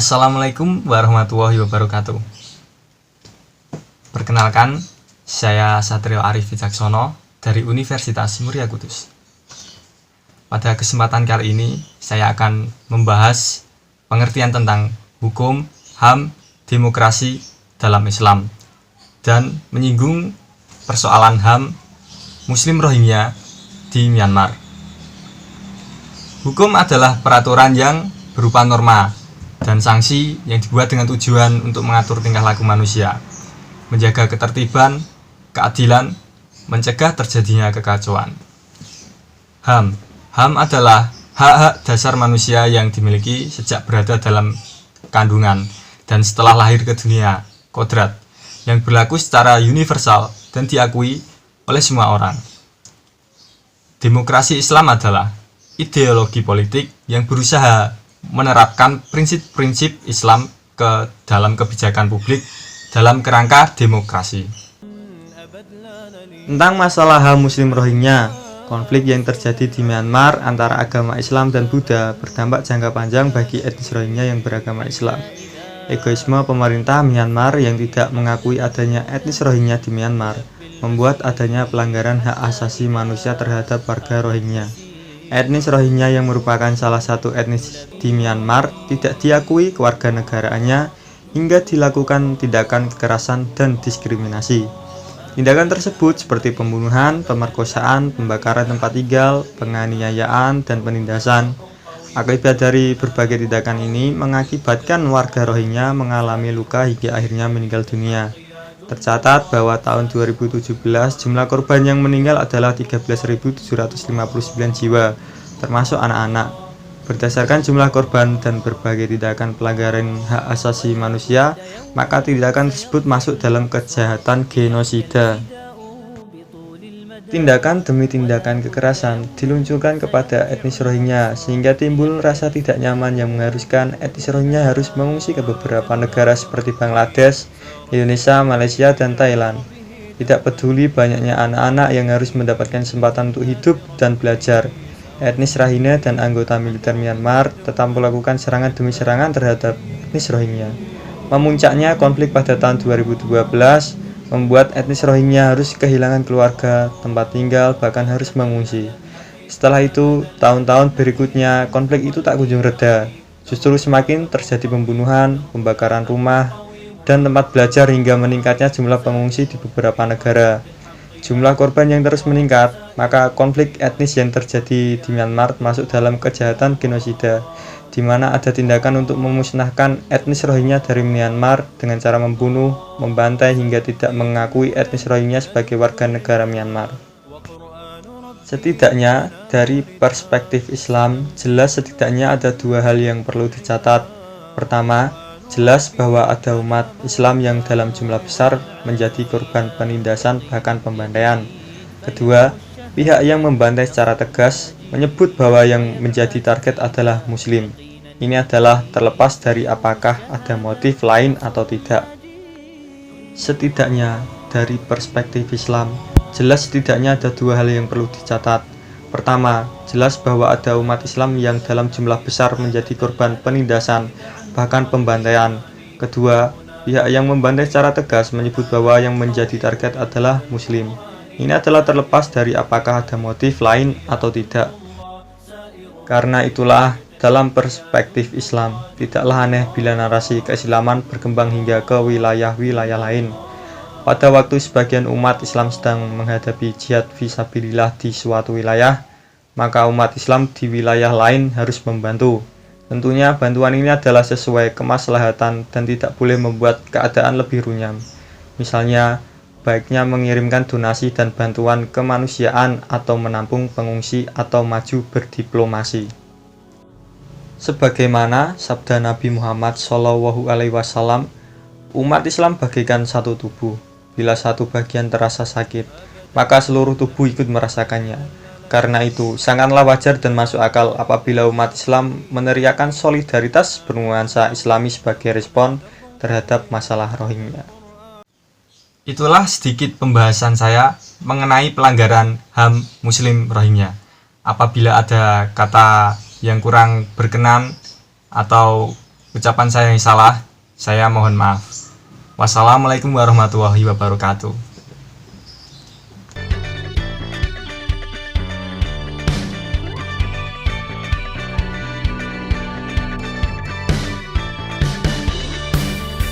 Assalamualaikum warahmatullahi wabarakatuh. Perkenalkan, saya Satrio Arif Wicaksono dari Universitas Muria Kudus. Pada kesempatan kali ini, saya akan membahas pengertian tentang hukum, HAM, demokrasi dalam Islam, dan menyinggung persoalan HAM Muslim Rohingya di Myanmar. Hukum adalah peraturan yang berupa norma dan sanksi yang dibuat dengan tujuan untuk mengatur tingkah laku manusia, menjaga ketertiban, keadilan, mencegah terjadinya kekacauan. HAM adalah hak-hak dasar manusia yang dimiliki sejak berada dalam kandungan dan setelah lahir ke dunia, kodrat, yang berlaku secara universal dan diakui oleh semua orang. Demokrasi Islam adalah ideologi politik yang berusaha menerapkan prinsip-prinsip Islam ke dalam kebijakan publik dalam kerangka demokrasi. Tentang masalah HAM Muslim Rohingya, konflik yang terjadi di Myanmar antara agama Islam dan Buddha berdampak jangka panjang bagi etnis Rohingya yang beragama Islam. Egoisme pemerintah Myanmar yang tidak mengakui adanya etnis Rohingya di Myanmar membuat adanya pelanggaran hak asasi manusia terhadap warga Rohingya. Etnis Rohingya yang merupakan salah satu etnis di Myanmar tidak diakui kewarganegaraannya hingga dilakukan tindakan kekerasan dan diskriminasi. Tindakan tersebut seperti pembunuhan, pemerkosaan, pembakaran tempat tinggal, penganiayaan, dan penindasan. Akibat dari berbagai tindakan ini mengakibatkan warga Rohingya mengalami luka hingga akhirnya meninggal dunia. Tercatat bahwa tahun 2017 jumlah korban yang meninggal adalah 13.759 jiwa, termasuk anak-anak. Berdasarkan jumlah korban dan berbagai tindakan pelanggaran hak asasi manusia, maka tindakan tersebut masuk dalam kejahatan genosida. Tindakan demi tindakan kekerasan diluncurkan kepada etnis Rohingya sehingga timbul rasa tidak nyaman yang mengharuskan etnis Rohingya harus mengungsi ke beberapa negara seperti Bangladesh, Indonesia, Malaysia, dan Thailand. Tidak peduli banyaknya anak-anak yang harus mendapatkan kesempatan untuk hidup dan belajar, etnis Rakhine dan anggota militer Myanmar tetap melakukan serangan demi serangan terhadap etnis Rohingya. Memuncaknya konflik pada tahun 2012 membuat etnis Rohingya harus kehilangan keluarga, tempat tinggal, bahkan harus mengungsi. Setelah itu, tahun-tahun berikutnya konflik itu tak kunjung reda. Justru semakin terjadi pembunuhan, pembakaran rumah, dan tempat belajar hingga meningkatnya jumlah pengungsi di beberapa negara. Jumlah korban yang terus meningkat, maka konflik etnis yang terjadi di Myanmar masuk dalam kejahatan genosida, di mana ada tindakan untuk memusnahkan etnis Rohingya dari Myanmar dengan cara membunuh, membantai hingga tidak mengakui etnis Rohingya sebagai warga negara Myanmar. Setidaknya, dari perspektif Islam, jelas setidaknya ada dua hal yang perlu dicatat. Pertama, jelas bahwa ada umat Islam yang dalam jumlah besar menjadi korban penindasan bahkan pembantaian. Kedua, pihak yang membantai secara tegas menyebut bahwa yang menjadi target adalah Muslim. Ini adalah terlepas dari apakah ada motif lain atau tidak. Setidaknya, dari perspektif Islam, jelas setidaknya ada dua hal yang perlu dicatat. Pertama, jelas bahwa ada umat Islam yang dalam jumlah besar menjadi korban penindasan, bahkan pembantaian. Kedua, pihak yang membantai secara tegas menyebut bahwa yang menjadi target adalah Muslim. Ini adalah terlepas dari apakah ada motif lain atau tidak. Karena itulah, dalam perspektif Islam, tidaklah aneh bila narasi keislaman berkembang hingga ke wilayah-wilayah lain. Pada waktu sebagian umat Islam sedang menghadapi jihad fisabilillah di suatu wilayah, maka umat Islam di wilayah lain harus membantu. Tentunya bantuan ini adalah sesuai kemaslahatan dan tidak boleh membuat keadaan lebih runyam. Misalnya, baiknya mengirimkan donasi dan bantuan kemanusiaan atau menampung pengungsi atau maju berdiplomasi. Sebagaimana sabda Nabi Muhammad SAW, umat Islam bagaikan satu tubuh. Bila satu bagian terasa sakit, maka seluruh tubuh ikut merasakannya. Karena itu, sangatlah wajar dan masuk akal apabila umat Islam meneriakan solidaritas bernuansa Islami sebagai respon terhadap masalah Rohingya. Itulah sedikit pembahasan saya mengenai pelanggaran HAM Muslim Rohingya. Apabila ada kata yang kurang berkenan atau ucapan saya yang salah, saya mohon maaf. Wassalamualaikum warahmatullahi wabarakatuh.